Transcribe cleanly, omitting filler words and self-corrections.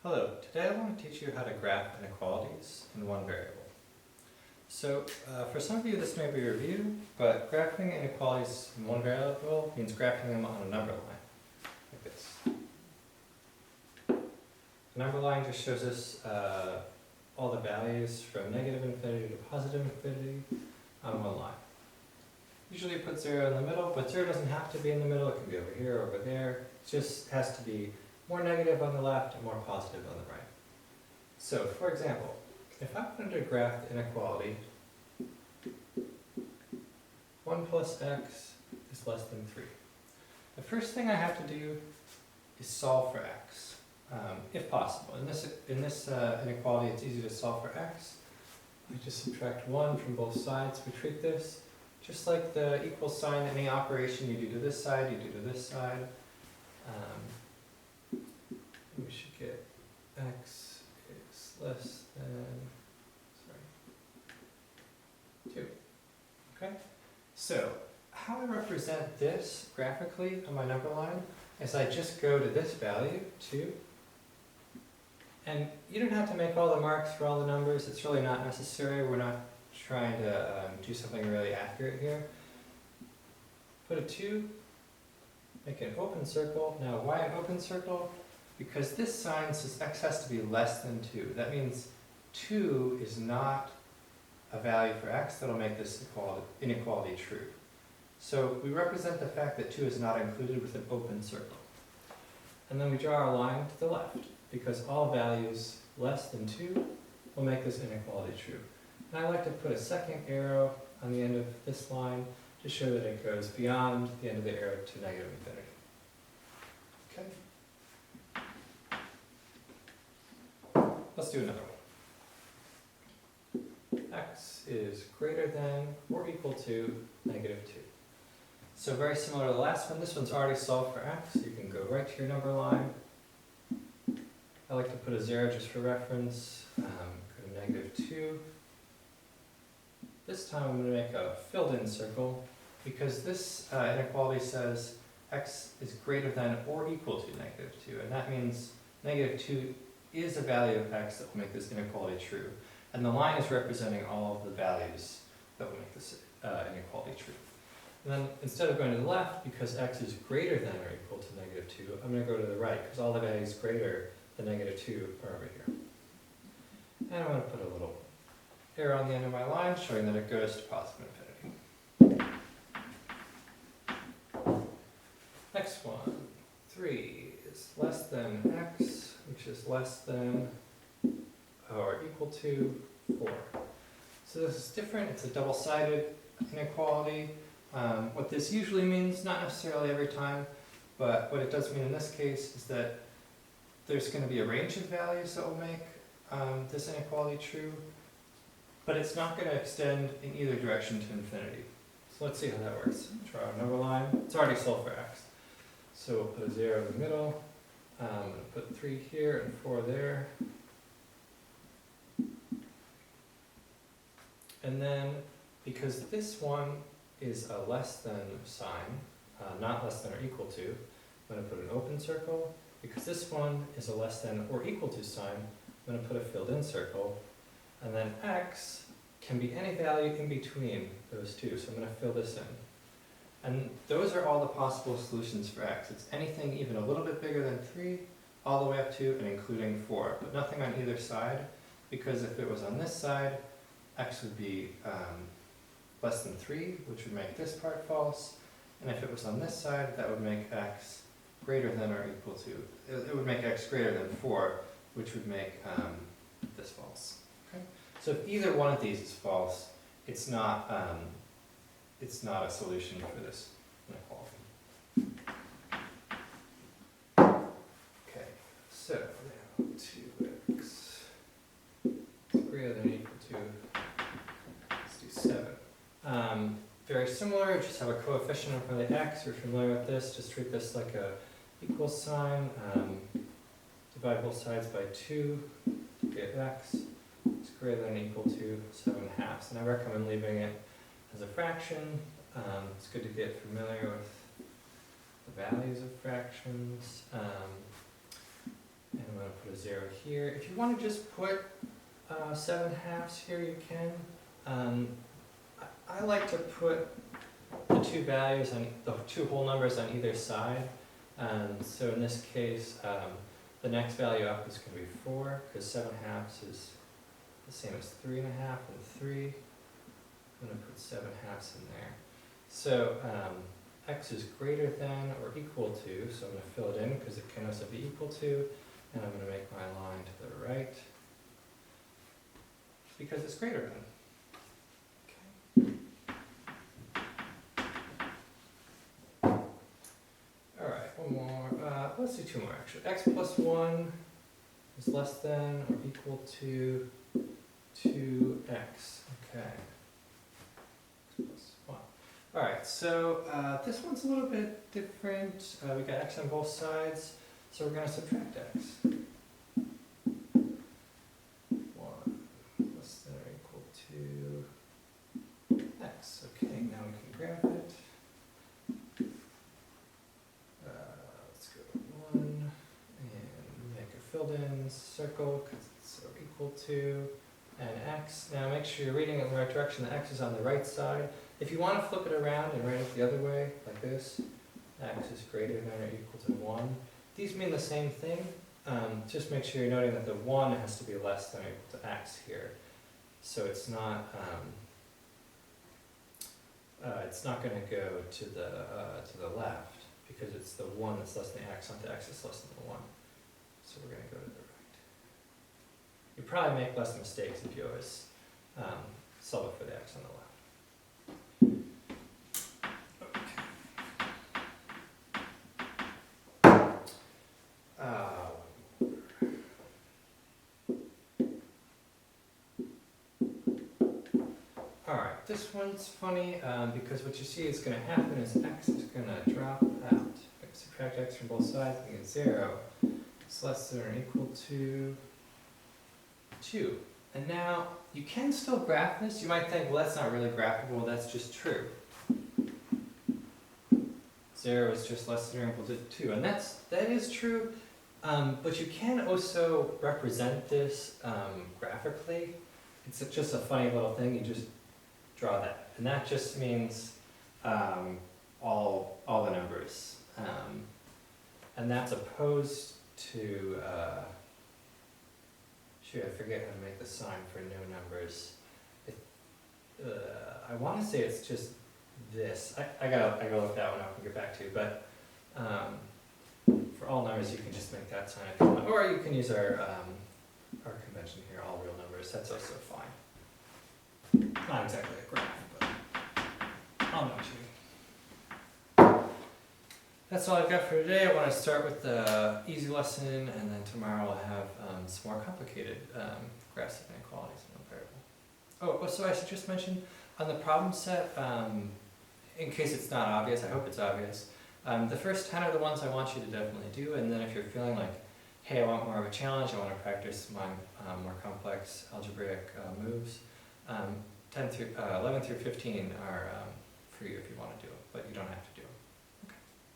Hello, today I want to teach you how to graph inequalities in one variable. So for some of you this may be a review, but graphing inequalities in one variable means graphing them on a number line, like this. The number line just shows us all the values from negative infinity to positive infinity on one line. Usually you put 0 in the middle, but 0 doesn't have to be in the middle, it can be over here or over there. It just has to be more negative on the left and more positive on the right. So, for example, if I wanted to graph the inequality 1 plus x is less than 3, the first thing I have to do is solve for x, if possible. In this inequality, it's easy to solve for x. We just subtract 1 from both sides. We treat this just like the equal sign. Any operation you do to this side, you do to this side. We should get x is less than, 2. Okay? So, how I represent this graphically on my number line is I just go to this value, 2, and you don't have to make all the marks for all the numbers. It's really not necessary. We're not trying to do something really accurate here. Put a 2, make an open circle. Now, why an open circle? Because this sign says x has to be less than 2. That means 2 is not a value for x that'll make this inequality true. So we represent the fact that 2 is not included with an open circle. And then we draw our line to the left, because all values less than 2 will make this inequality true. And I like to put a second arrow on the end of this line to show that it goes beyond the end of the arrow to negative infinity. Okay? Let's do another one. X is greater than or equal to negative 2. So very similar to the last one, this one's already solved for x. You can go right to your number line. I like to put a 0 just for reference. Go to negative 2. This time I'm going to make a filled-in circle because this inequality says x is greater than or equal to negative 2. And that means negative 2 is a value of x that will make this inequality true. And the line is representing all of the values that will make this inequality true. And then instead of going to the left, because x is greater than or equal to negative 2, I'm going to go to the right, because all the values greater than negative 2 are over here. And I'm going to put a little arrow on the end of my line, showing that it goes to positive infinity. Next one, 3 is less than x, which is less than or equal to 4. So this is different. It's a double-sided inequality. What this usually means, not necessarily every time, but what it does mean in this case is that there's going to be a range of values that will make this inequality true, but it's not going to extend in either direction to infinity. So let's see how that works. Draw a number line. It's already solved for x. So we'll put a 0 in the middle. I'm going to put 3 here and 4 there. And then, because this one is a less than sign, not less than or equal to, I'm going to put an open circle. Because this one is a less than or equal to sign, I'm going to put a filled-in circle. And then x can be any value in between those two, so I'm going to fill this in. And those are all the possible solutions for x. It's anything even a little bit bigger than 3, all the way up to and including 4, but nothing on either side, because if it was on this side, x would be less than 3, which would make this part false, and if it was on this side, that would make x greater than or equal to, it would make x greater than 4, which would make this false. Okay? So if either one of these is false, it's not a solution for this inequality. Okay, so now 2x is greater than or equal to, let's do 7. Very similar, just have a coefficient in front of the x. You're familiar with this, just treat this like a equal sign. Divide both sides by 2 to get x is greater than or equal to 7/2. And I recommend leaving it as a fraction. It's good to get familiar with the values of fractions. And I'm going to put a 0 here. If you want to just put 7/2 here, you can. I like to put the two values on the two whole numbers on either side. So in this case, the next value up is going to be 4, because 7/2 is the same as 3.5 and 3. I'm going to put 7/2 in there. So x is greater than or equal to, so I'm going to fill it in because it can also be equal to, and I'm going to make my line to the right because it's greater than. Alright, one more. Let's do two more actually. X plus 1 is less than or equal to 2x. Okay. X plus 1. Alright, so this one's a little bit different. We got x on both sides, so we're going to subtract x. 1 less than or equal to x. Okay, now we can graph it. Let's go to 1 and make a filled in circle because it's so equal to and x. Now make sure you're reading it in the right direction. The x is on the right side. If you want to flip it around and write it the other way, like this, x is greater than or equal to 1. These mean the same thing. Just make sure you're noting that the 1 has to be less than or equal to x here. So it's not going to go to the left because it's the 1 that's less than the x, not the x that's less than the 1. So we're going to go to the right. You probably make less mistakes if you always solve it for the x on the left. Alright, this one's funny because what you see is going to happen is x is going to drop out. Subtract x from both sides and get 0. It's less than or equal to 2. And now you can still graph this. You might think, well, that's not really graphable. Well, that's just true. 0 is just less than or equal to 2, and that is true. But you can also represent this graphically. It's just a funny little thing. You just draw that, and that just means all the numbers, and that's opposed to. Shoot, I forget how to make the sign for no numbers. I want to say it's just this. I gotta look that one up and get back to you. But for all numbers, you can just make that sign if you want, or you can use our convention here, all real numbers. That's also fine. Not exactly a graph, but I'll note you. That's all I've got for today. I want to start with the easy lesson, and then tomorrow I'll have some more complicated graphs of inequalities in a variable. Oh, so I should just mention on the problem set, in case it's not obvious, I hope it's obvious, the first 10 are the ones I want you to definitely do, and then if you're feeling like, hey, I want more of a challenge, I want to practice my more complex algebraic moves, 11 through 15 are for you if you want to do it, but you don't have to do it.